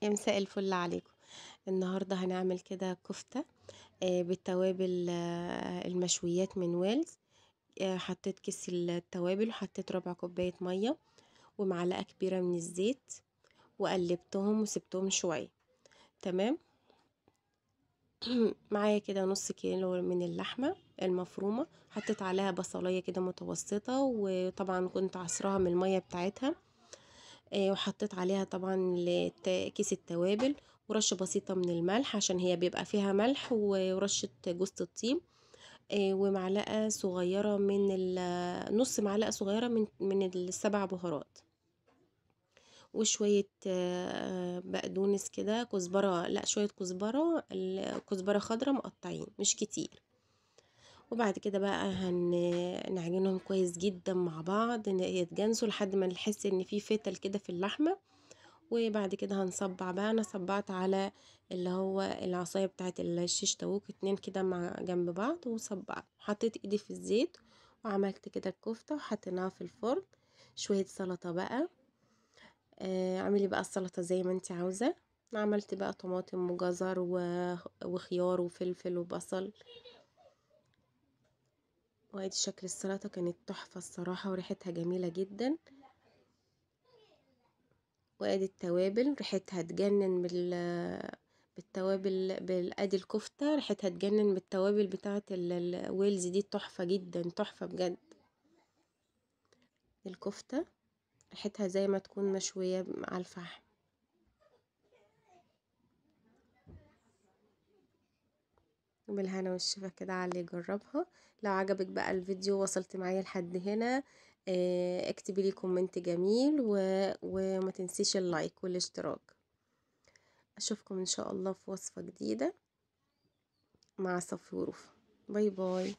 يا مساء الفل عليكم. النهارده هنعمل كده كفتة بالتوابل المشويات من ويلز. حطيت كيس التوابل وحطيت ربع كوباية مية ومعلقة كبيرة من الزيت وقلبتهم وسبتهم شوية. تمام. معايا كده نص كيلو من اللحمة المفرومة، حطيت عليها بصلاية كده متوسطة، وطبعا كنت عصراها من المية بتاعتها. وحطيت عليها طبعا كيس التوابل ورشة بسيطة من الملح عشان هي بيبقى فيها ملح، ورشة جوز الطيب، ومعلقة صغيرة نص معلقة صغيرة من السبع بهارات، وشوية بقدونس كده، كزبرة، لا شوية كزبرة خضرة مقطعين مش كتير. وبعد كده بقى هنعجنهم كويس جدا مع بعض، يتجانسوا لحد ما نحس ان في فتل كده في اللحمة. وبعد كده هنصبع بقى. انا صبعت على اللي هو العصاية بتاعت الشيش طاووق، اتنين كده مع جنب بعض، وصبعت حطيت ايدي في الزيت وعملت كده الكفتة وحطيناها في الفرن. شوية سلطة بقى. اعملي بقى السلطة زي ما انت عاوزة. عملت بقى طماطم وجزر وخيار وفلفل وبصل. وادي شكل السلطة، كانت تحفة الصراحة وريحتها جميلة جدا. وادي التوابل ريحتها تجنن بالتوابل، ادي الكفتة ريحتها تجنن بالتوابل بتاعة الويلز دي، تحفة جدا، تحفة بجد. الكفتة ريحتها زي ما تكون مشوية على الفحم. بالهنا والشفا كده على اللي يجربها. لو عجبك بقى الفيديو وصلت معايا لحد هنا، اكتبي لي كومنت جميل وما تنسيش اللايك والاشتراك. اشوفكم ان شاء الله في وصفة جديدة مع صفي وروفة. باي باي.